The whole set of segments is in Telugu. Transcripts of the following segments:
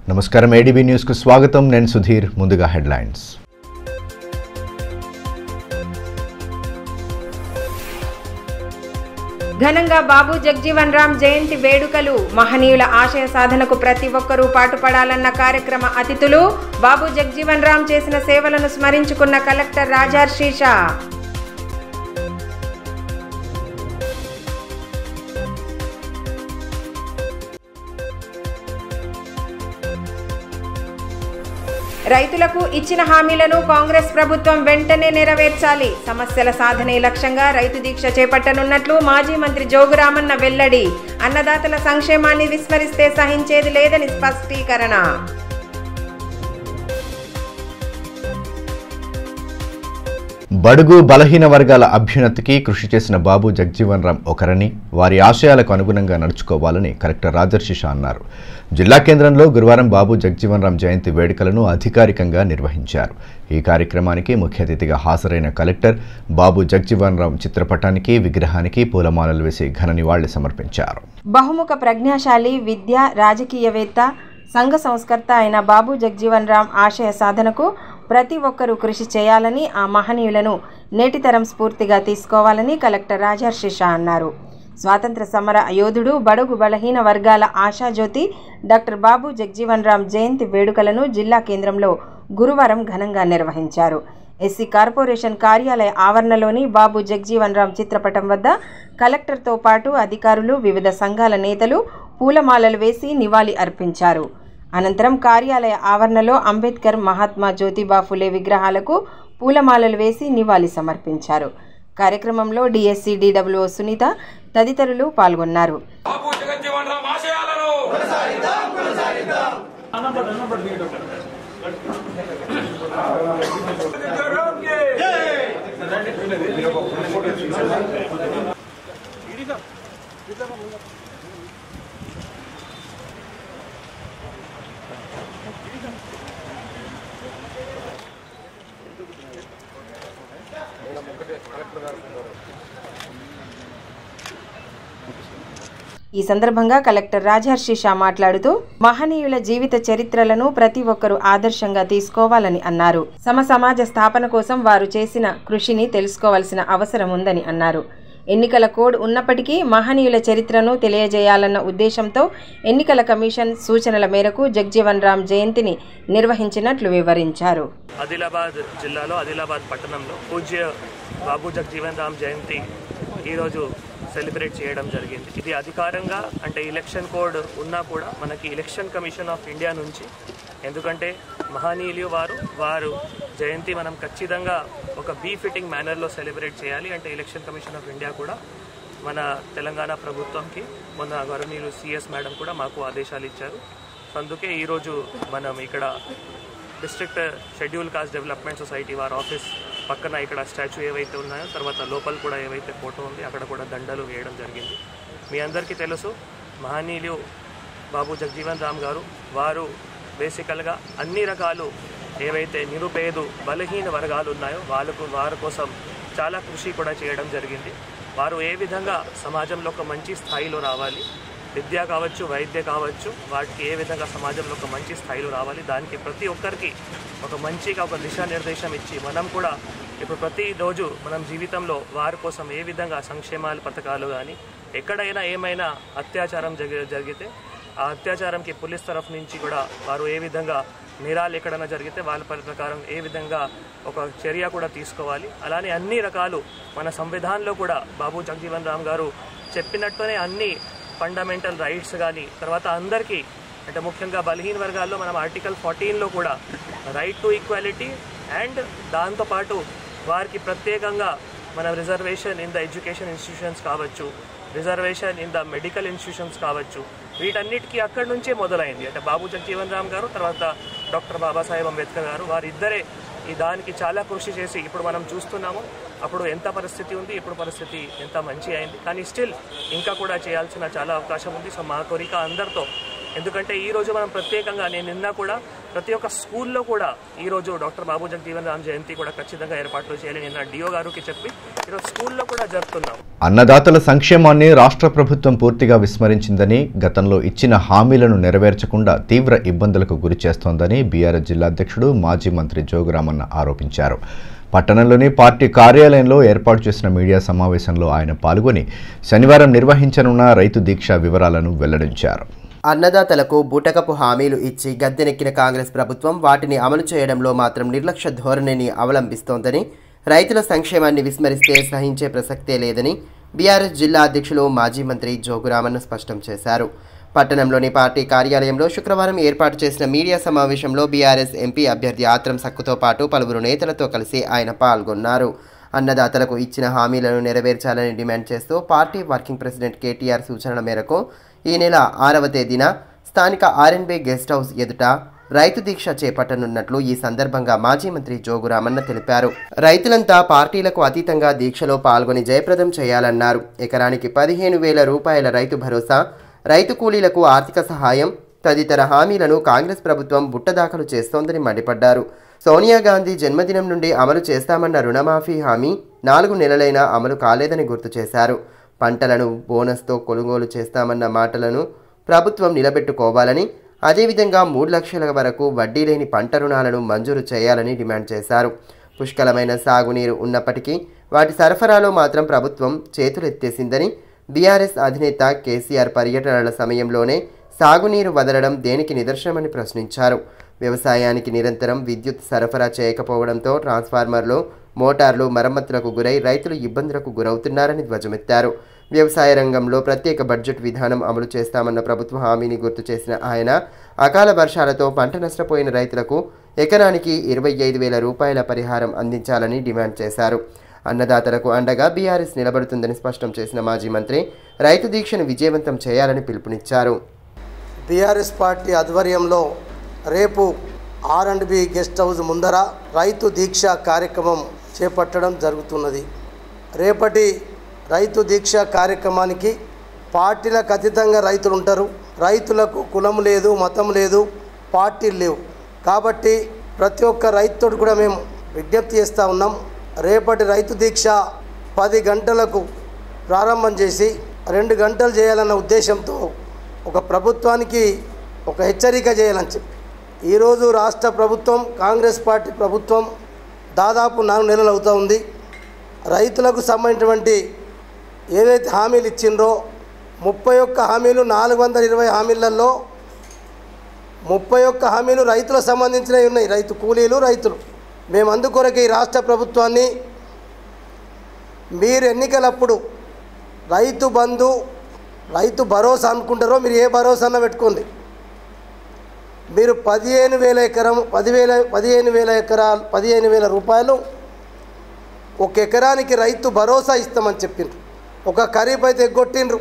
నమస్కారం ఏడీబీ న్యూస్ కు స్వాగతం. నేను సుధీర్. ముందుగా హెడ్లైన్స్. ఘనంగా బాబు జగ్జీవన్ రామ్ జయంతి వేడుకలు. మహనీయుల ఆశయ సాధనకు ప్రతి ఒక్కరూ పాటుపడాలన్న కార్యక్రమ అతిథులు. బాబు జగ్జీవన్ రామ్ చేసిన సేవలను స్మరించుకున్న కలెక్టర్ రాజర్షి షా. రైతులకు ఇచ్చిన హామీలను కాంగ్రెస్ ప్రభుత్వం వెంటనే నెరవేర్చాలి. సమస్యల సాధనే లక్ష్యంగా రైతు దీక్ష చేపట్టనున్నట్లు మాజీ మంత్రి జోగురామన్న వెల్లడి. అన్నదాతల సంక్షేమాన్ని విస్మరిస్తే సహించేది లేదని స్పష్టీకరణ. బడుగు బలహీన వర్గాల అభ్యున్నతికి కృషి చేసిన బాబు జగ్జీవన్ రామ్ ఒకరని, వారి ఆశయాలకు అనుగుణంగా నడుచుకోవాలని కలెక్టర్ రాజర్షి షా అన్నారు. జిల్లా కేంద్రంలో గురువారం బాబు జగ్జీవన్ రామ్ జయంతి వేడుకలను అధికారికంగా నిర్వహించారు. ఈ కార్యక్రమానికి ముఖ్య అతిథిగా హాజరైన కలెక్టర్ బాబు జగ్జీవన్ రామ్ చిత్రపటానికి, విగ్రహానికి పూలమాలలు వేసి ఘన నివాళులు సమర్పించారు. బహుముఖ ప్రజ్ఞాశాలి, విద్యా రాజకీయవేత్త, సంఘ సంస్కర్త అయిన బాబు జగ్జీవన్ రామ్ ఆశయ సాధనకు ప్రతి ఒక్కరూ కృషి చేయాలని, ఆ మహనీయులను నేటితరం స్ఫూర్తిగా తీసుకోవాలని కలెక్టర్ రాజర్షి షా అన్నారు. స్వాతంత్ర సమర యోధుడు, బడుగు బలహీన వర్గాల ఆశాజ్యోతి డాక్టర్ బాబు జగ్జీవన్ రామ్ జయంతి వేడుకలను జిల్లా కేంద్రంలో గురువారం ఘనంగా నిర్వహించారు. ఎస్సీ కార్పొరేషన్ కార్యాలయ ఆవరణలోని బాబు జగ్జీవన్ రామ్ చిత్రపటం వద్ద కలెక్టర్తో పాటు అధికారులు, వివిధ సంఘాల నేతలు పూలమాలలు వేసి నివాళి అర్పించారు. అనంతరం కార్యాలయ ఆవరణలో అంబేద్కర్, మహాత్మా జ్యోతిబా ఫులే విగ్రహాలకు పూలమాలలు వేసి నివాళి సమర్పించారు. కార్యక్రమంలో డిఎస్సీ డిడబ్ల్యూఓ సునీత తదితరులు పాల్గొన్నారు. ఈ సందర్భంగా కలెక్టర్ రాజర్షి షా మాట్లాడుతూ మహనీయుల జీవిత చరిత్రలను ప్రతి ఒక్కరూ ఆదర్శంగా తీసుకోవాలని అన్నారు. సమాజ స్థాపన కోసం వారు చేసిన కృషిని తెలుసుకోవాల్సిన అవసరం ఉందని అన్నారు. ఎన్నికల కోడ్ ఉన్నప్పటికీ మహనీయుల చరిత్రను తెలియజేయాలన్న ఉద్దేశంతో ఎన్నికల కమిషన్ సూచనల మేరకు జగ్జీవన్ రామ్ జయంతిని నిర్వహించినట్లు వివరించారు. ఆదిలాబాద్ జిల్లాలో ఆదిలాబాద్ పట్టణంలో పూజ్య బాబు జగ్జీవన్ రామ్ జయంతి ఈరోజు సెలబ్రేట్ చేయడం జరిగింది. ఇది అధికారంగా అంటే ఎలక్షన్ కోడ్ ఉన్నా కూడా మనకి ఎలక్షన్ కమిషన్ ఆఫ్ ఇండియా నుంచి, ఎందుకంటే మహనీయులు వారు జయంతి మనం ఖచ్చితంగా ఒక బీఫిట్టింగ్ మేనర్లో సెలబ్రేట్ చేయాలి అంటే ఎలక్షన్ కమిషన్ ఆఫ్ ఇండియా కూడా మన తెలంగాణ ప్రభుత్వంకి మొన్న గవర్నీయులు సిఎస్ మేడం కూడా మాకు ఆదేశాలు ఇచ్చారు. అందుకే ఈరోజు మనం ఇక్కడ district schedule caste development society వారి ఆఫీస్ పక్కన ఇక్కడ స్టాచ్యూ ఏవైతే ఉన్నాయో, తర్వాత లోపల కూడా ఏవైతే ఫోటో ఉంది అక్కడ కూడా దండలు వేయడం జరిగింది. మీ అందరికీ తెలుసు మహనీయులు బాబు జగ్జీవన్ రామ్ గారు వారు బేసికల్గా అన్ని రకాలు ఏవైతే నిరుపేద బలహీన వర్గాలు ఉన్నాయో వారి కోసం చాలా కృషి కూడా చేయడం జరిగింది. వారు ఏ విధంగా సమాజంలో ఒక మంచి స్థాయిలో రావాలి, విద్య కావచ్చు, వైద్య కావచ్చు, వాటికి ఏ విధంగా సమాజంలో ఒక మంచి స్థాయిలో రావాలి, దానికి ప్రతి ఒక్కరికి ఒక మంచిగా ఒక దిశానిర్దేశం ఇచ్చి మనం కూడా ఇప్పుడు ప్రతిరోజు మనం జీవితంలో వారి కోసం ఏ విధంగా సంక్షేమాలు పథకాలు కానీ ఎక్కడైనా ఏమైనా అత్యాచారం జరిగితే ఆ అత్యాచారంకి పోలీస్ తరఫు నుంచి కూడా వారు ఏ విధంగా నేరాలు ఎక్కడైనా జరిగితే వాళ్ళ ప్రకారం ఏ విధంగా ఒక చర్య కూడా తీసుకోవాలి. అలానే అన్ని రకాలు మన సంవిధానంలో కూడా బాబు జగ్జీవన్ రామ్ గారు చెప్పినట్టునే అన్ని ఫండమెంటల్ రైట్స్ కానీ, తర్వాత అందరికీ అంటే ముఖ్యంగా బలహీన వర్గాల్లో మనం ఆర్టికల్ 14లో కూడా రైట్ టు ఈక్వాలిటీ అండ్ దాంతోపాటు వారికి ప్రత్యేకంగా మన reservation in the education institutions కావచ్చు, reservation in the medical institutions కావచ్చు, వీటన్నిటికీ అక్కడి నుంచే మొదలైంది. అంటే బాబు జగ్జీవన్ రామ్ గారు తర్వాత డాక్టర్ బాబాసాహెబ్ అంబేద్కర్ గారు వారిద్దరే ఈ దానికి చాలా కృషి చేసి ఇప్పుడు మనం చూస్తున్నాము. అప్పుడు ఎంత పరిస్థితి ఉంది, ఇప్పుడు పరిస్థితి ఎంత మంచి అయింది, కానీ స్టిల్ ఇంకా కూడా చేయాల్సిన చాలా అవకాశం ఉంది. సో మా కోరిక అందరితో, ఎందుకంటే ఈరోజు మనం ప్రత్యేకంగా నేను నిన్న కూడా ప్రతి ఒక్క స్కూల్లో కూడా ఈరోజు డాక్టర్ బాబు జగజీవన్ రామ్ జయంతి కూడా ఖచ్చితంగా ఏర్పాట్లు చేయాలి నిన్న డిఓ గారికి చెప్పి ఈరోజు స్కూల్లో కూడా జరుపుతున్నాం. అన్నదాతల సంక్షేమాన్ని రాష్ట్ర ప్రభుత్వం పూర్తిగా విస్మరించిందని, గతంలో ఇచ్చిన హామీలను నెరవేర్చకుండా తీవ్ర ఇబ్బందులకు గురి చేస్తోందని బీఆర్ఎస్ జిల్లా అధ్యక్షుడు మాజీ మంత్రి జోగురామన్న ఆరోపించారు. పట్టణంలోని పార్టీ కార్యాలయంలో ఏర్పాటు చేసిన మీడియా సమావేశంలో ఆయన పాల్గొని శనివారం నిర్వహించనున్న రైతు దీక్ష వివరాలను వెల్లడించారు. అన్నదాతలకు బూటకపు హామీలు ఇచ్చి గద్దెనెక్కిన కాంగ్రెస్ ప్రభుత్వం వాటిని అమలు చేయడంలో మాత్రం నిర్లక్ష్య ధోరణిని అవలంబిస్తోందని, రైతుల సంక్షేమాన్ని విస్మరిస్తే సహించే ప్రసక్తే లేదని బీఆర్ఎస్ జిల్లా అధ్యక్షులు మాజీ మంత్రి జోగురామన్న స్పష్టం చేశారు. పట్టణంలోని పార్టీ కార్యాలయంలో శుక్రవారం ఏర్పాటు చేసిన మీడియా సమావేశంలో బీఆర్ఎస్ ఎంపీ అభ్యర్థి ఆత్రం సక్కుతో పాటు పలువురు నేతలతో కలిసి ఆయన పాల్గొన్నారు. అన్నదాతలకు ఇచ్చిన హామీలను నెరవేర్చాలని డిమాండ్ చేస్తూ పార్టీ వర్కింగ్ ప్రెసిడెంట్ కేటీఆర్ సూచనల మేరకు ఈ నెల 6వ తేదీన స్థానిక ఆర్ఎన్బి గెస్ట్ హౌస్ ఎదుట రైతు దీక్ష చేపట్టనున్నట్లు ఈ సందర్భంగా మాజీ మంత్రి జోగురామన్న తెలిపారు. రైతులంతా పార్టీలకు అతీతంగా దీక్షలో పాల్గొని జయప్రదం చేయాలన్నారు. ఎకరానికి 15,000 రూపాయల రైతు భరోసా, రైతు కూలీలకు ఆర్థిక సహాయం తదితర హామీలను కాంగ్రెస్ ప్రభుత్వం బుట్టదాఖలు చేస్తోందని మండిపడ్డారు. సోనియా గాంధీ జన్మదినం నుండి అమలు చేస్తామన్న రుణమాఫీ హామీ 4 నెలలైనా అమలు కాలేదని గుర్తు చేశారు. పంటలను బోనస్తో కొనుగోలు చేస్తామన్న మాటలను ప్రభుత్వం నిలబెట్టుకోవాలని, అదేవిధంగా 3 లక్షల వరకు వడ్డీ లేని పంట రుణాలను మంజూరు చేయాలని డిమాండ్ చేశారు. పుష్కలమైన సాగునీరు ఉన్నప్పటికీ వాటి సరఫరాలో మాత్రం ప్రభుత్వం చేతులెత్తేసిందని, బీఆర్ఎస్ అధినేత కేసీఆర్ పర్యటనల సమయంలోనే సాగునీరు వదలడం దేనికి నిదర్శనమని ప్రశ్నించారు. వ్యవసాయానికి నిరంతరం విద్యుత్ సరఫరా చేయకపోవడంతో ట్రాన్స్ఫార్మర్లు, మోటార్లు మరమ్మతులకు గురై రైతులు ఇబ్బందులకు గురవుతున్నారని ధ్వజమెత్తారు. వ్యవసాయ రంగంలో ప్రత్యేక బడ్జెట్ విధానం అమలు చేస్తామన్న ప్రభుత్వ హామీని గుర్తు చేసిన ఆయన అకాల వర్షాలతో పంట నష్టపోయిన రైతులకు ఎకరానికి 25,000 రూపాయల పరిహారం అందించాలని డిమాండ్ చేశారు. అన్నదాతలకు అండగా బీఆర్ఎస్ నిలబడుతుందని స్పష్టం చేసిన మాజీ మంత్రి రైతు దీక్షను విజయవంతం చేయాలని పిలుపునిచ్చారు. బీఆర్ఎస్ పార్టీ ఆధ్వర్యంలో రేపు ఆర్ఎండ్బి గెస్ట్ హౌస్ ముందర రైతు దీక్ష కార్యక్రమం చేపట్టడం జరుగుతున్నది. రేపటి రైతు దీక్ష కార్యక్రమానికి పార్టీలకు అతీతంగా రైతులు ఉంటారు. రైతులకు కులం లేదు, మతం లేదు, పార్టీలు లేవు. కాబట్టి ప్రతి ఒక్క రైతుడు కూడా మేము విజ్ఞప్తి చేస్తూ ఉన్నాం. రేపటి రైతు దీక్ష 10 గంటలకు ప్రారంభం చేసి 2 గంటలు చేయాలన్న ఉద్దేశంతో ఒక ప్రభుత్వానికి ఒక హెచ్చరిక చేయాలని చెప్పి ఈరోజు రాష్ట్ర ప్రభుత్వం, కాంగ్రెస్ పార్టీ ప్రభుత్వం దాదాపు 4 నెలలు అవుతూ ఉంది. రైతులకు సంబంధించినటువంటి ఏదైతే హామీలు ఇచ్చిండ్రో 31 హామీలు 420 హామీలలో 31 హామీలు రైతులకు సంబంధించినవి ఉన్నాయి. రైతు కూలీలు, రైతులు. మేము అందుకొరకు ఈ రాష్ట్ర ప్రభుత్వాన్ని మీరు ఎన్నికలప్పుడు రైతు బంధు, రైతు భరోసా అనుకుంటారో మీరు ఏ భరోసా అన్న పెట్టుకోండి. మీరు 15,000 రూపాయలు ఒక ఎకరానికి రైతు భరోసా ఇస్తామని చెప్పిండ్రు. ఒక ఖరీఫ్ అయితే ఎగ్గొట్టిండ్రు.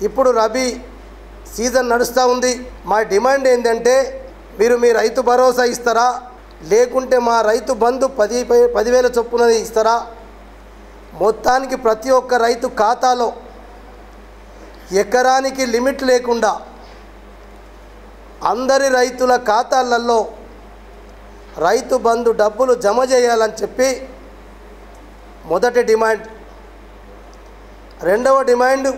ఇప్పుడు రబీ సీజన్ నడుస్తూ ఉంది. మా డిమాండ్ ఏంటంటే మీరు మీ రైతు భరోసా ఇస్తారా, లేకుంటే మా రైతు బంధు 10,000 చొప్పున ఇస్తారా? మొత్తానికి ప్రతి ఒక్క రైతు ఖాతాలో ఎకరానికి లిమిట్ లేకుండా అందరి రైతుల ఖాతాలలో రైతు బంధు డబ్బులు జమ చేయాలని చెప్పి మొదటి డిమాండ్. రెండవ డిమాండ్,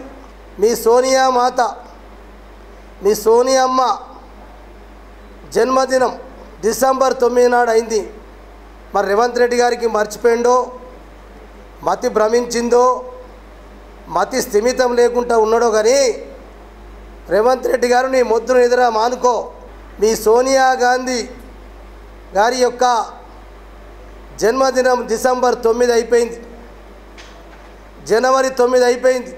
మీ సోనియా మాత, మీ సోనియమ్మ జన్మదినం డిసెంబర్ 9 నాడు అయింది. మరి రేవంత్ రెడ్డి గారికి మర్చిపోయిందో, మతి భ్రమించిందో, మతి స్థిమితం లేకుండా ఉన్నాడో కానీ రేవంత్ రెడ్డి గారు నీ మొద్దును ఎదురా మానుకో. మీ సోనియా గాంధీ గారి యొక్క జన్మదినం డిసెంబర్ 9 అయిపోయింది, జనవరి 9 అయిపోయింది,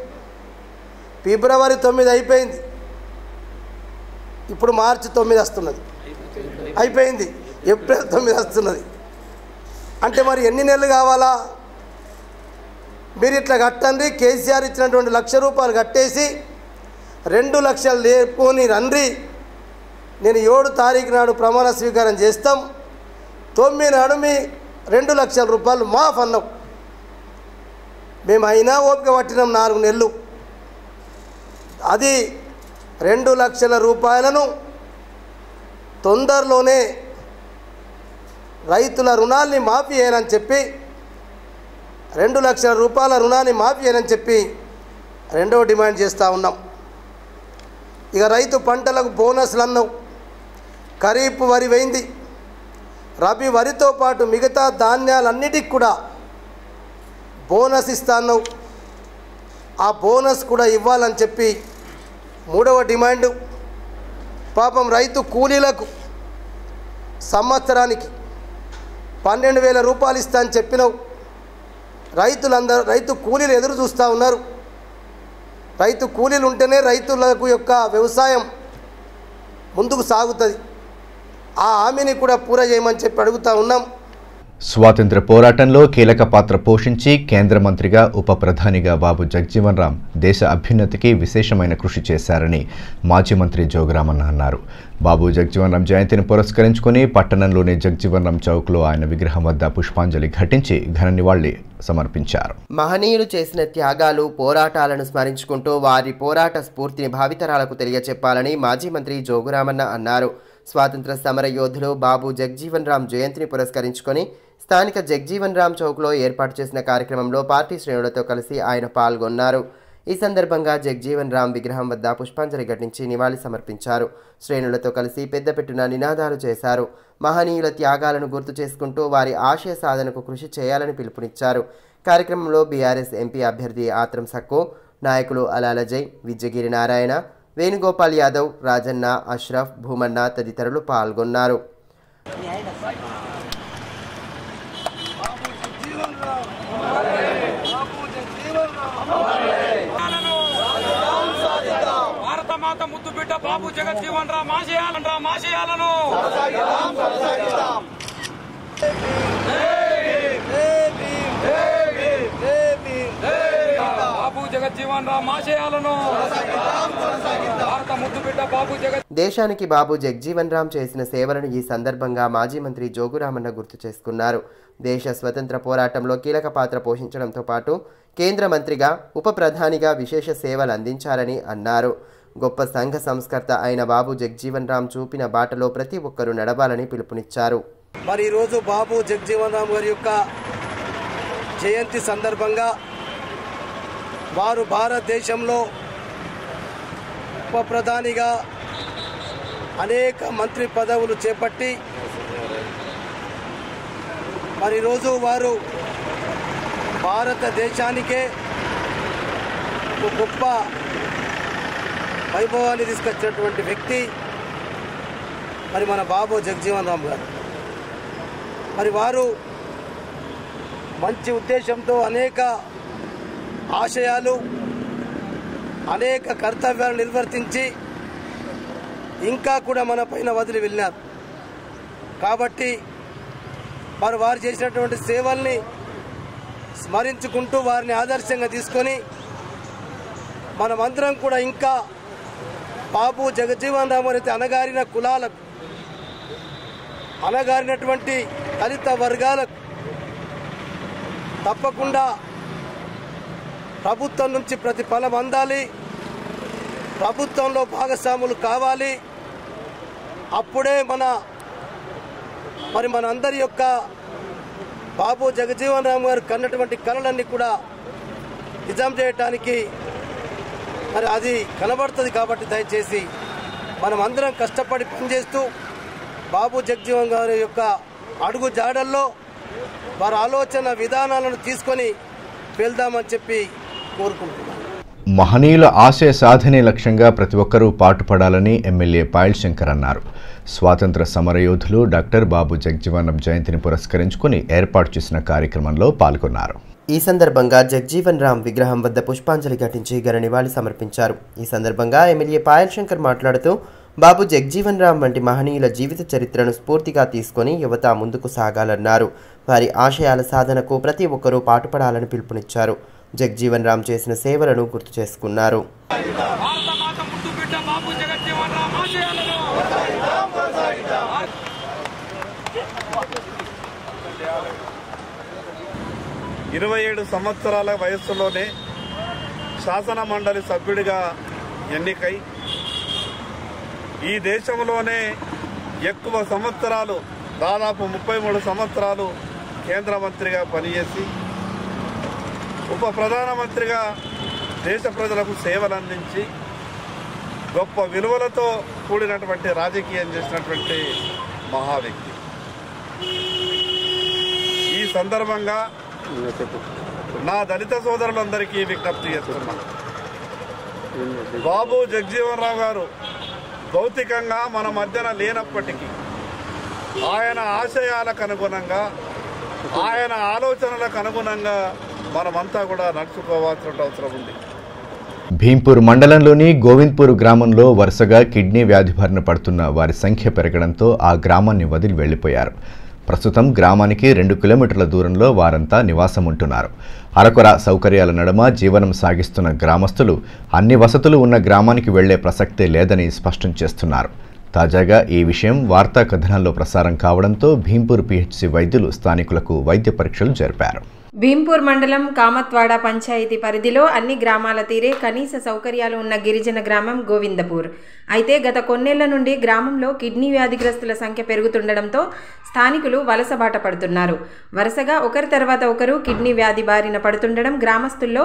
ఫిబ్రవరి 9 అయిపోయింది, ఇప్పుడు మార్చి 9 వస్తున్నది, అయిపోయింది, ఏప్రిల్ 9 వస్తున్నది. అంటే మరి ఎన్ని నెలలు కావాలా? మీరు ఇట్లా కట్టండి. కేసీఆర్ ఇచ్చినటువంటి 1,00,000 రూపాయలు కట్టేసి 2 లక్షలు లేపుకొని రండి. నేను 7 తారీఖు నాడు ప్రమాణ స్వీకారం చేస్తాం, 9 నాడు మీ 2 లక్షల రూపాయలు మాఫ్ అన్నాం. మేము అయినా ఓపిక పట్టినాం 4 నెలలు. అది 2 లక్షల రూపాయలను తొందరలోనే రైతుల రుణాల్ని మాఫీ చేయనని చెప్పి 2 లక్షల రూపాయల రుణాన్ని మాఫీ చేయనని చెప్పి రెండవ డిమాండ్ చేస్తూ ఉన్నాం. ఇక రైతు పంటలకు బోనస్లు అన్నావు, ఖరీఫ్ వరి వేయింది, రబీ వరితో పాటు మిగతా ధాన్యాలన్నిటికి కూడా బోనస్ ఇస్తాను, ఆ బోనస్ కూడా ఇవ్వాలని చెప్పి మూడవ డిమాండు. పాపం రైతు కూలీలకు సంవత్సరానికి 12,000 రూపాయలు ఇస్తా అని చెప్పినావు. రైతు కూలీలు ఎదురు చూస్తూ ఉన్నారు. రైతు కూలీలు ఉంటేనే రైతులకు యొక్క వ్యవసాయం ముందుకు సాగుతుంది. ఆ హామీని కూడా పూర చేయమని చెప్పి అడుగుతూ ఉన్నాం. స్వాతంత్ర పోరాటంలో కీలక పాత్ర పోషించి కేంద్ర మంత్రిగా ఉప ప్రధానిగా బాబు జగ్జీవన్ రామ్ దేశ అభ్యున్నతికి విశేషమైన కృషి చేశారని మాజీ మంత్రి జోగురామన్న అన్నారు. బాబు జగ్జీవన్ రామ్ జయంతిని పురస్కరించుకుని పట్టణంలోని జగ్జీవన్ రామ్ చౌక్లో ఆయన విగ్రహం వద్ద పుష్పాంజలి ఘటించి ఘన నివాళి సమర్పించారు. మహనీయులు చేసిన త్యాగాలు, పోరాటాలను స్మరించుకుంటూ వారి పోరాట స్ఫూర్తిని భావితరాలకు తెలియచెప్పాలని మాజీ మంత్రి జోగురామన్న అన్నారు. స్వాతంత్ర సమర యోధులు బాబు జగ్జీవన్ రామ్ జయంతిని పురస్కరించుకొని స్థానిక జగ్జీవన్ రామ్ చౌక్లో ఏర్పాటు చేసిన కార్యక్రమంలో పార్టీ శ్రేణులతో కలిసి ఆయన పాల్గొన్నారు. ఈ సందర్భంగా జగ్జీవన్ రామ్ విగ్రహం వద్ద పుష్పాంజలి ఘటించి నివాళి సమర్పించారు. శ్రేణులతో కలిసి పెద్దపెట్టున నినాదాలు చేశారు. మహనీయుల త్యాగాలను గుర్తు చేసుకుంటూ వారి ఆశయ సాధనకు కృషి చేయాలని పిలుపునిచ్చారు. కార్యక్రమంలో బీఆర్ఎస్ ఎంపీ అభ్యర్థి ఆత్రం సక్కు, నాయకులు అలాలజయ్, విద్యగిరి నారాయణ, వేణుగోపాల్ యాదవ్, రాజన్న, అష్రఫ్, భూమన్న తదితరులు పాల్గొన్నారు. భారతమాత ముద్దు బిడ్డ బాబు జగజ్జీవన్ రామ్ ఆశయాలను బాబు జగజ్జీవన్ రామ్ ఆశయాలను భారత ముద్దు బిడ్డ బాబు దేశానికి బాబు జగ్జీవన్ రామ్ చేసిన సేవలను ఈ సందర్భంగా మాజీ మంత్రి జోగురామన్న గుర్తు చేసుకున్నారు. దేశ స్వతంత్ర పోరాటంలో కీలక పాత్ర పోషించడంతో పాటు కేంద్ర మంత్రిగా ఉప ప్రధానిగా విశేష సేవలు అందించారని అన్నారు. గొప్ప సంఘ సంస్కర్త అయిన బాబు జగ్జీవన్ రామ్ చూపిన బాటలో ప్రతి ఒక్కరూ నడవాలని పిలుపునిచ్చారు. మరి ఈరోజు బాబు జగ్జీవన్ రామ్ గారి యొక్క జయంతి సందర్భంగా వారు భారతదేశంలో ఉప ప్రధానిగా అనేక మంత్రి పదవులు చేపట్టి మరి ఈరోజు వారు భారతదేశానికే ఒక గొప్ప వైభవాన్ని తీసుకొచ్చినటువంటి వ్యక్తి మరి మన బాబు జగ్జీవన్ రామ్ గారు. మరి వారు మంచి ఉద్దేశంతో అనేక ఆశయాలు, అనేక కర్తవ్యాలు నిర్వర్తించి ఇంకా కూడా మన పైన వదిలి వెళ్ళినారు. కాబట్టి వారు చేసినటువంటి సేవల్ని స్మరించుకుంటూ వారిని ఆదర్శంగా తీసుకొని మనమందరం కూడా ఇంకా బాబు జగజ్జీవన్ రామ్ అయితే అణగారిన కులాలకు, అణగారినటువంటి దళిత వర్గాలకు తప్పకుండా ప్రభుత్వం నుంచి ప్రతిఫలం అందాలి, ప్రభుత్వంలో భాగస్వాములు కావాలి. అప్పుడే మన అందరి యొక్క బాబు జగజ్జీవన్ రామ్ గారు కన్నటువంటి కళలన్నీ కూడా నిజం చేయటానికి మరి అది కనబడుతుంది. కాబట్టి దయచేసి మనం అందరం కష్టపడి పనిచేస్తూ బాబు జగజ్జీవన్ గారి యొక్క అడుగు జాడల్లో వారి ఆలోచన విధానాలను తీసుకొని వెళ్దామని చెప్పి కోరుకుంటున్నాను. మహనీయుల ఆశయ సాధనే లక్ష్యంగా ప్రతి ఒక్కరూ పాటుపడాలని ఎమ్మెల్యే పాయల్ శంకర్ అన్నారు. స్వాతంత్ర సమరయోధులు డాక్టర్ బాబు జగ్జీవన్ రామ్ జయంతిని పురస్కరించుకుని ఏర్పాటు చేసిన కార్యక్రమంలో పాల్గొన్నారు. ఈ సందర్భంగా జగ్జీవన్ రామ్ విగ్రహం వద్ద పుష్పాంజలి ఘటించి ఘన నివాళి సమర్పించారు. ఈ సందర్భంగా ఎమ్మెల్యే పాయల్ శంకర్ మాట్లాడుతూ బాబు జగ్జీవన్ రామ్ వంటి మహనీయుల జీవిత చరిత్రను స్ఫూర్తిగా తీసుకొని యువత ముందుకు సాగాలన్నారు. వారి ఆశయాల సాధనకు ప్రతి ఒక్కరూ పాటుపడాలని పిలుపునిచ్చారు. జగ్జీవన్ రామ్ చేసిన సేవలను గుర్తు చేసుకున్నారు. 27 సంవత్సరాల వయస్సులోనే శాసన మండలి సభ్యుడిగా ఎన్నికై ఈ దేశంలోనే ఎక్కువ సంవత్సరాలు దాదాపు 33 సంవత్సరాలు కేంద్ర మంత్రిగా పనిచేసి ఉప ప్రధానమంత్రిగా దేశ ప్రజలకు సేవలు అందించి గొప్ప విలువలతో కూడినటువంటి రాజకీయం చేసినటువంటి మహా వ్యక్తి. ఈ సందర్భంగా నా దళిత సోదరులందరికీ విజ్ఞప్తి చేస్తున్నాను. బాబు జగజీవన్ రామ్ గారు భౌతికంగా మన మధ్యన లేనప్పటికీ ఆయన ఆశయాలకు అనుగుణంగా, ఆయన ఆలోచనలకు అనుగుణంగా మనమంతా కూడా నడుచుకోవాల్సిన అవసరం ఉంది. భీంపూర్ మండలంలోని గోవింద్పూర్ గ్రామంలో వరుసగా కిడ్నీ వ్యాధి బారిన పడుతున్న వారి సంఖ్య పెరగడంతో ఆ గ్రామాన్ని వదిలి వెళ్లిపోయారు. ప్రస్తుతం గ్రామానికి 2 కిలోమీటర్ల దూరంలో వారంతా నివాసం ఉంటున్నారు. అరకొర సౌకర్యాల నడుమ జీవనం సాగిస్తున్న గ్రామస్తులు అన్ని వసతులు ఉన్న గ్రామానికి వెళ్లే ప్రసక్తే లేదని స్పష్టం చేస్తున్నారు. తాజాగా ఈ విషయం వార్తా కథనాల్లో ప్రసారం కావడంతో భీంపూర్ పిహెచ్సి వైద్యులు స్థానికులకు వైద్య పరీక్షలు జరిపారు. భీంపూర్ మండలం కామత్వాడ పంచాయతీ పరిధిలో అన్ని గ్రామాల తీరే కనీస సౌకర్యాలు ఉన్న గిరిజన గ్రామం గోవిందపూర్. అయితే గత కొన్నేళ్ల నుండి గ్రామంలో కిడ్నీ వ్యాధిగ్రస్తుల సంఖ్య పెరుగుతుండడంతో స్థానికులు వలసబాట పడుతున్నారు. వరుసగా ఒకరి తర్వాత ఒకరు కిడ్నీ వ్యాధి బారిన పడుతుండడం గ్రామస్తుల్లో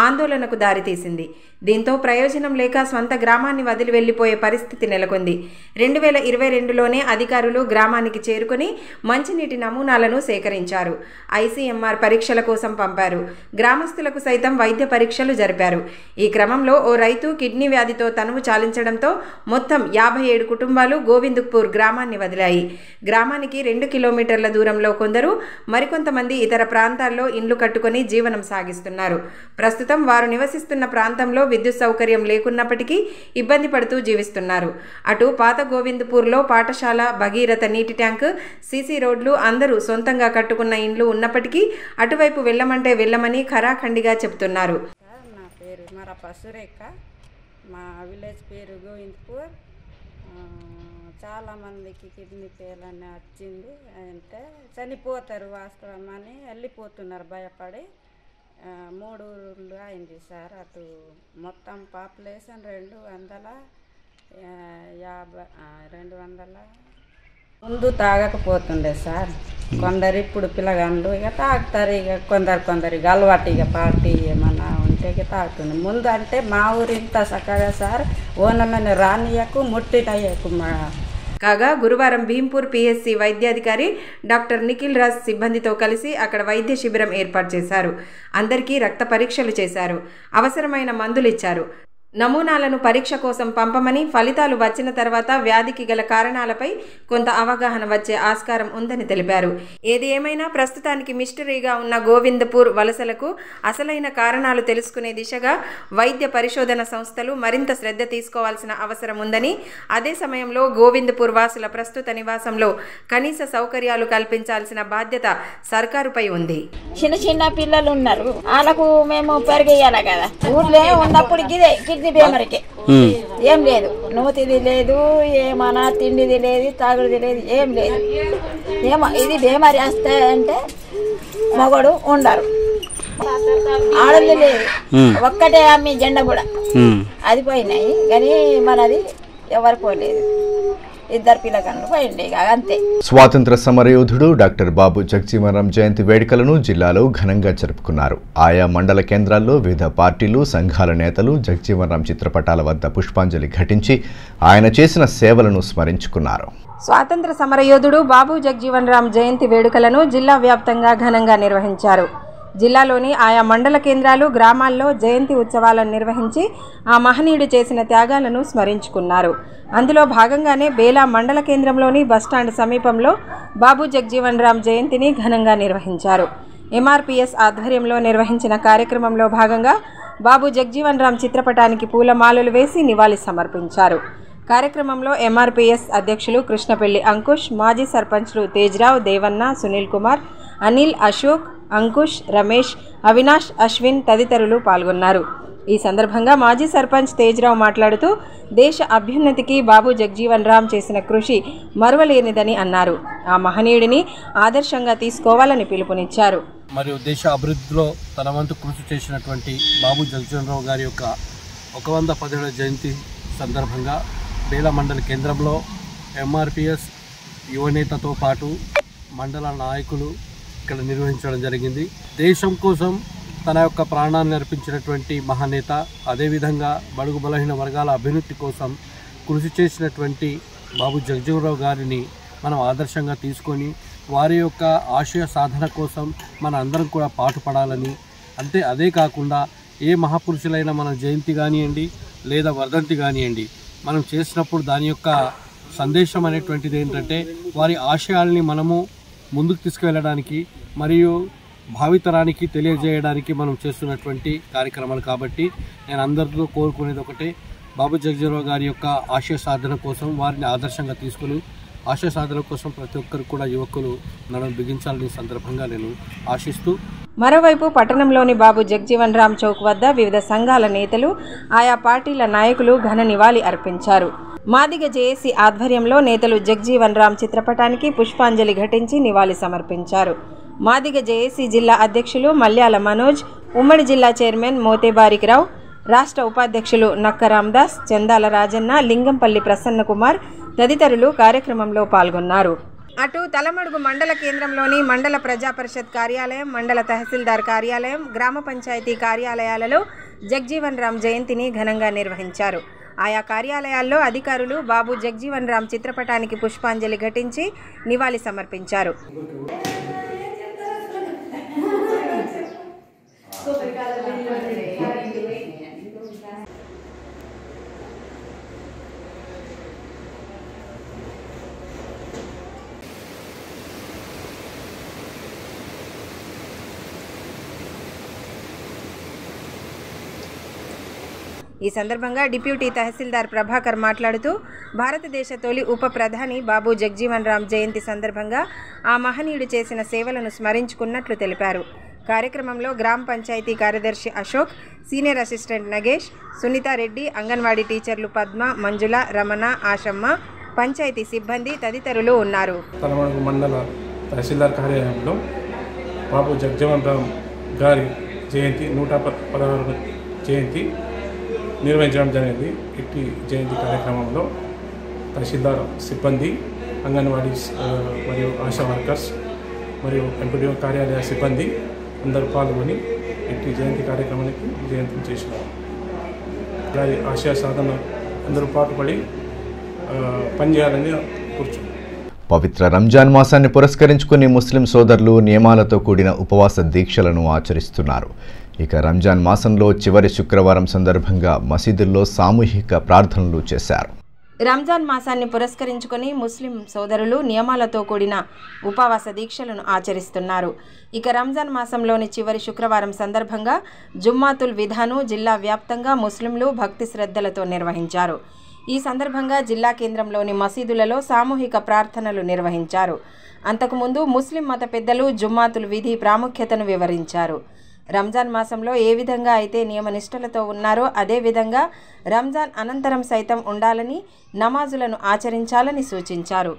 ఆందోళనకు దారితీసింది. దీంతో ప్రయోజనం లేక స్వంత గ్రామాన్ని వదిలి వెళ్లిపోయే పరిస్థితి నెలకొంది. 2022లోనే అధికారులు గ్రామానికి చేరుకుని మంచినీటి నమూనాలను సేకరించారు. ICMR పరీక్షల కోసం పంపారు. గ్రామస్తులకు సైతం వైద్య పరీక్షలు జరిపారు. ఈ క్రమంలో ఓ రైతు కిడ్నీ వ్యాధితో తనువు చాలించడంతో మొత్తం 57 కుటుంబాలు గోవింద్పూర్ గ్రామాన్ని వదిలాయి. గ్రామానికి 2 కిలోమీటర్ల దూరంలో కొందరు, మరికొంతమంది ఇతర ప్రాంతాల్లో ఇండ్లు కట్టుకుని జీవనం సాగిస్తున్నారు. ప్రస్తుతం వారు నివసిస్తున్న ప్రాంతంలో విద్యుత్ సౌకర్యం లేకున్నప్పటికీ ఇబ్బంది పడుతూ జీవిస్తున్నారు. అటు పాత గోవింద్పూర్లో పాఠశాల, భగీరథ నీటి ట్యాంక్, సీసీ రోడ్లు, అందరూ సొంతంగా కట్టుకున్న ఇండ్లు ఉన్నప్పటికీ అటువైపు వెళ్ళమంటే వెళ్ళమని ఖరాఖండిగా చెప్తున్నారు. నా పేరు మరప సురేఖ, మా విలేజ్ పేరు గోవింద్పూర్. చాలామందికి కిడ్నీ ఫెయిల్ వచ్చింది, అంటే చనిపోతారు వాస్తవమని వెళ్ళిపోతున్నారు భయపడి. 3 ఊళ్ళు అయింది సార్. అటు మొత్తం పాపులేషన్ 200 ముందు తాగకపోతుండే సార్. కొందరు ఇప్పుడు పిల్లగాళ్ళు ఇక తాగుతారు. ఇక కొందరికి అలవాటు, ఇక పార్టీ ఏమన్నా ఉంటే ఇక తాగుతుంది. ముందు అంటే మా ఊరు ఇంత చక్కగా సార్, ఓనమని రానియకు ముట్టినయ్యకు. కాగా గురువారం భీంపూర్ పిహెచ్సి వైద్యాధికారి డాక్టర్ నిఖిల్ రాజ్ సిబ్బందితో కలిసి అక్కడ వైద్య శిబిరం ఏర్పాటు చేశారు. అందరికీ రక్త పరీక్షలు చేశారు. అవసరమైన మందులు ఇచ్చారు. నమూనాలను పరీక్ష కోసం పంపమని, ఫలితాలు వచ్చిన తర్వాత వ్యాధికి గల కారణాలపై కొంత అవగాహన వచ్చే ఆస్కారం ఉందని తెలిపారు. ఏది ఏమైనా ప్రస్తుతానికి మిస్టరీగా ఉన్న గోవిందపూర్ వలసలకు అసలైన కారణాలు తెలుసుకునే దిశగా వైద్య పరిశోధన సంస్థలు మరింత శ్రద్ధ తీసుకోవాల్సిన అవసరం ఉందని, అదే సమయంలో గోవిందపూర్ వాసుల ప్రస్తుత నివాసంలో కనీస సౌకర్యాలు కల్పించాల్సిన బాధ్యత సర్కారుపై ఉంది. చిన్న పిల్లలు ఉన్నారు, వాళ్ళకు మేము పెరిగేయాలి కదా. ఊర్లో ఉన్నప్పుడు కిడ్నీ బేమరికి ఏం లేదు, నూతిది లేదు, ఏమన్నా తిండిది లేదు, తాగుడిది లేదు, ఏం లేదు. ఏమో ఇది బేమరి వస్తే అంటే మగడు ఉండరు, ఆడలు లేదు. ఒక్కటే అమ్మి జెండా కూడా అది పోయినాయి, కానీ మనది ఎవరు పోలేదు. 2 పిల్లగాళ్ళు పోయింది, అంతే. స్వాతంత్ర సమరయోధుడు డాక్టర్ బాబు జగజీవన్ రామ్ జయంతి వేడుకలను జిల్లాలో ఘనంగా జరుపుకున్నారు. ఆయా మండల కేంద్రాల్లో వివిధ పార్టీలు, సంఘాల నేతలు జగజీవన్ రామ్ చిత్రపటాల వద్ద పుష్పాంజలి ఘటించి ఆయన చేసిన సేవలను స్మరించుకున్నారు. స్వాతంత్ర సమరయోధుడు బాబు జగజీవన్ రామ్ జయంతి వేడుకలను జిల్లా వ్యాప్తంగా ఘనంగా నిర్వహించారు. జిల్లాలోని ఆయా మండల కేంద్రాలు, గ్రామాల్లో జయంతి ఉత్సవాలను నిర్వహించి ఆ మహనీయుడు చేసిన త్యాగాలను స్మరించుకున్నారు. అందులో భాగంగానే బేలా మండల కేంద్రంలోని బస్టాండ్ సమీపంలో బాబు జగజీవన్ రామ్ జయంతిని ఘనంగా నిర్వహించారు. MRPS ఆధ్వర్యంలో నిర్వహించిన కార్యక్రమంలో భాగంగా బాబు జగజీవన్ రామ్ చిత్రపటానికి పూలమాలలు వేసి నివాళి సమర్పించారు. కార్యక్రమంలో MRPS అధ్యక్షులు కృష్ణపల్లి అంకుష్, మాజీ సర్పంచ్లు తేజ్రావు, దేవన్న, సునీల్ కుమార్, అనిల్, అశోక్, అంకుష్, రమేష్, అవినాష్, అశ్విన్ తదితరులు పాల్గొన్నారు. ఈ సందర్భంగా మాజీ సర్పంచ్ తేజ్రావు మాట్లాడుతూ దేశ అభ్యున్నతికి బాబు జగజీవన్ రామ్ చేసిన కృషి మరువలేనిదని అన్నారు. ఆ మహనీయుడిని ఆదర్శంగా తీసుకోవాలని పిలుపునిచ్చారు. మరియు దేశ అభివృద్ధిలో తన వంతు కృషి చేసినటువంటి బాబు జగజీవన్ రామ్ గారి యొక్క 117వ జయంతి సందర్భంగా బేలా మండల కేంద్రంలో MRPS యువనేతతో పాటు మండల నాయకులు ఇక్కడ నిర్వహించడం జరిగింది. దేశం కోసం తన యొక్క ప్రాణాన్ని అర్పించినటువంటి మహానేత, అదేవిధంగా బడుగు బలహీన వర్గాల అభివృద్ధి కోసం కృషి చేసినటువంటి బాబు జగజీవన్రామ్ గారిని మనం ఆదర్శంగా తీసుకొని వారి యొక్క ఆశయ సాధన కోసం మన అందరం కూడా పాటుపడాలని, అదే కాకుండా ఏ మహాపురుషులైనా మన జయంతి కానివ్వండి లేదా వర్ధంతి కానివ్వండి మనం చేసినప్పుడు దాని యొక్క సందేశం అనేటువంటిది ఏంటంటే వారి ఆశయాల్ని మనము ముందుకు తీసుకువెళ్ళడానికి మరియు భావితరానికి తెలియజేయడానికి మనం చేస్తున్నటువంటి కార్యక్రమాలు. కాబట్టి నేను అందరితో కోరుకునేది ఒకటే, బాబు జగజీవన్రామ్ గారి యొక్క ఆశయ సాధన కోసం వారిని ఆదర్శంగా తీసుకుని ఆశయ సాధన కోసం ప్రతి ఒక్కరు కూడా యువకులు నడుం బిగించాలని సందర్భంగా నేను ఆశిస్తూ, మరోవైపు పట్టణంలోని బాబు జగజీవన్రామ్ చౌక్ వద్ద వివిధ సంఘాల నేతలు, ఆయా పార్టీల నాయకులు ఘన నివాళి అర్పించారు. మాదిగ జేఏసీ ఆధ్వర్యంలో నేతలు జగజీవన్రామ్ చిత్రపటానికి పుష్పాంజలి ఘటించి నివాళి సమర్పించారు. మాదిగ జేఏసీ జిల్లా అధ్యక్షులు మల్యాల మనోజ్, ఉమ్మడి జిల్లా చైర్మన్ మోతేబారికరావు, రాష్ట్ర ఉపాధ్యక్షులు నక్క రామదాస్, చందాల రాజన్న, లింగంపల్లి ప్రసన్నకుమార్ తదితరులు కార్యక్రమంలో పాల్గొన్నారు. అటు తలమడుగు మండల కేంద్రంలోని మండల ప్రజాపరిషత్ కార్యాలయం, మండల తహసీల్దార్ కార్యాలయం, గ్రామ పంచాయతీ కార్యాలయాలలో జగజీవన్రామ్ జయంతిని ఘనంగా నిర్వహించారు. ఆయా కార్యాలయాల్లో అధికారులు బాబు జగజీవన్రామ్ చిత్రపటానికి పుష్పాంజలి ఘటించి నివాళి సమర్పించారు. ఈ సందర్భంగా డిప్యూటీ తహసీల్దార్ ప్రభాకర్ మాట్లాడుతూ, భారతదేశ తొలి ఉప ప్రధాని బాబు జగజీవన్రామ్ జయంతి సందర్భంగా ఆ మహనీయుడు చేసిన సేవలను స్మరించుకున్నట్లు తెలిపారు. కార్యక్రమంలో గ్రామ పంచాయతీ కార్యదర్శి అశోక్, సీనియర్ అసిస్టెంట్ నగేష్, సునీతారెడ్డి, అంగన్వాడీ టీచర్లు పద్మ, మంజుల, రమణ, ఆశమ్మ, పంచాయతీ సిబ్బంది తదితరులు ఉన్నారు. తలమడుగు మండల తహసీల్దార్ కార్యాలయంలో బాబు జగజీవన్రామ్ గారి జయంతి 116వ జయంతి నిర్వహించడం జరిగింది. ఇట్టి జయంతి కార్యక్రమంలో తహసీల్దార్ సిబ్బంది, అంగన్వాడీ మరియు ఆశా వర్కర్స్ మరియు ఎంపీడీఓ కార్యాలయ సిబ్బంది అందరూ పాల్గొని ఇట్టి జయంతి కార్యక్రమానికి జయంతి చేసినారు. గారి ఆశయ సాధన అందరూ పాటుపడి పనిచేయాలని కూర్చున్నారు. పవిత్ర రంజాన్ మాసాన్ని పురస్కరించుకుని ముస్లిం సోదరులు నియమాలతో కూడిన ఉపవాస దీక్షలను ఆచరిస్తున్నారు. ఇక రంజాన్ మాసంలో చివరి శుక్రవారం సందర్భంగా మసీదుల్లో సామూహిక ప్రార్థనలు చేశారు. రంజాన్ మాసాన్ని పురస్కరించుకొని ముస్లిం సోదరులు నియమాలతో కూడిన ఉపవాస దీక్షలను ఆచరిస్తున్నారు. ఇక రంజాన్ మాసంలోని చివరి శుక్రవారం సందర్భంగా జుమ్మాతుల్ విధాను జిల్లా వ్యాప్తంగా ముస్లింలు భక్తి శ్రద్ధలతో నిర్వహించారు. ఈ సందర్భంగా జిల్లా కేంద్రంలోని మసీదులలో సామూహిక ప్రార్థనలు నిర్వహించారు. అంతకుముందు ముస్లిం మత పెద్దలు జుమ్మాతుల్ విధి ప్రాముఖ్యతను వివరించారు. రంజాన్ మాసంలో ఏ విధంగా అయితే నియమనిష్టలతో ఉన్నారో అదేవిధంగా రంజాన్ అనంతరం సైతం ఉండాలని, నమాజులను ఆచరించాలని సూచించారు.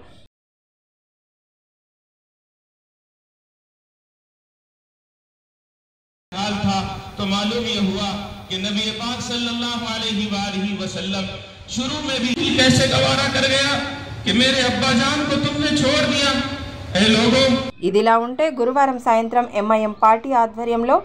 तो मालूम ये हुआ कि नबी पाक सल्लल्लाहु अलैहि वसल्लम शुरू में भी कैसे गवारा कर गया कि मेरे अब्बा जान को तुमने छोड़ दिया। ए लोगों, ఇదిలా ఉంటే గురువారం సాయంత్రం ఎంఐఎం పార్టీ ఆధ్వర్యంలో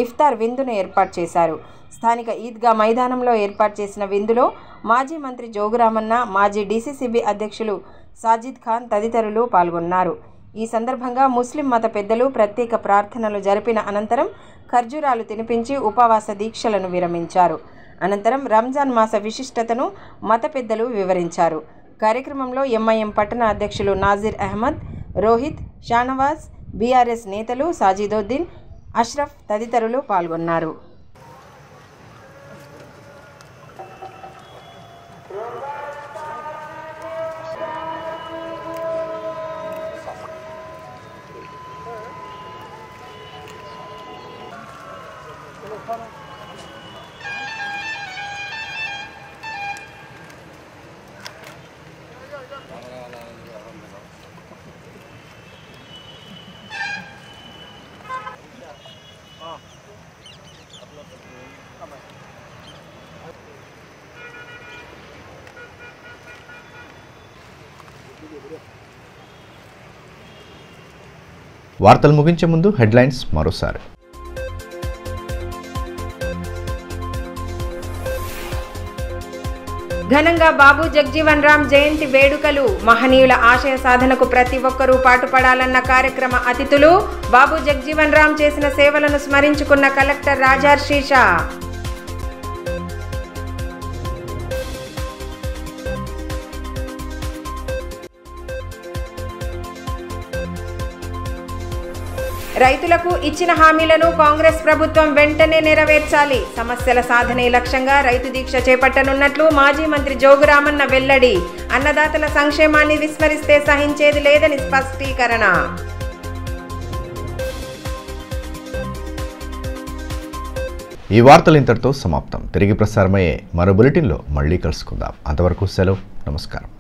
ఇఫ్తార్ విందును ఏర్పాటు చేశారు. స్థానిక ఈద్గా మైదానంలో ఏర్పాటు చేసిన విందులో మాజీ మంత్రి జోగురామన్న, మాజీ డీసీసీబీ అధ్యక్షులు సాజిద్ ఖాన్ తదితరులు పాల్గొన్నారు. ఈ సందర్భంగా ముస్లిం మత పెద్దలు ప్రత్యేక ప్రార్థనలు జరిపిన అనంతరం ఖర్జూరాలు తినిపించి ఉపవాస దీక్షలను విరమించారు. అనంతరం రంజాన్ మాస విశిష్టతను మత పెద్దలు వివరించారు. కార్యక్రమంలో ఎంఐఎం పట్టణ అధ్యక్షులు నాజీర్ అహ్మద్, రోహిత్, షానవాజ్, బీఆర్ఎస్ నేతలు సాజిదోద్దీన్, అష్రఫ్ తదితరులు పాల్గొన్నారు. వార్తలు ముగించే ముందు హెడ్లైన్స్ మరోసారి. ఘనంగా బాబు జగ్జీవన్ రామ్ జయంతి వేడుకలు. మహనీయుల ఆశయ సాధనకు ప్రతి ఒక్కరూ పాటుపడాలన్న కార్యక్రమ అతిథులు. బాబు జగ్జీవన్ రామ్ చేసిన సేవలను స్మరించుకున్న కలెక్టర్ రాజర్షిష. రైతులకు ఇచ్చిన హామీలను కాంగ్రెస్ ప్రభుత్వం వెంటనే నెరవేర్చాలి. సమస్యల సాధనే లక్ష్యంగా రైతు దీక్ష చేపట్టనున్నట్లు మాజీ మంత్రి జోగురామన్న వెల్లడి. అన్నదాతల సంక్షేమాన్ని విస్మరిస్తే సహించేది లేదని స్పష్టీకరణ. ఈ వార్తలు ఇంతటితో సమాప్తం. తిరిగి ప్రసారమయ్యే మరో బులెటిన్లో మళ్ళీ కలుసుకుందాం. అంతవరకు సెలవు. నమస్కారం.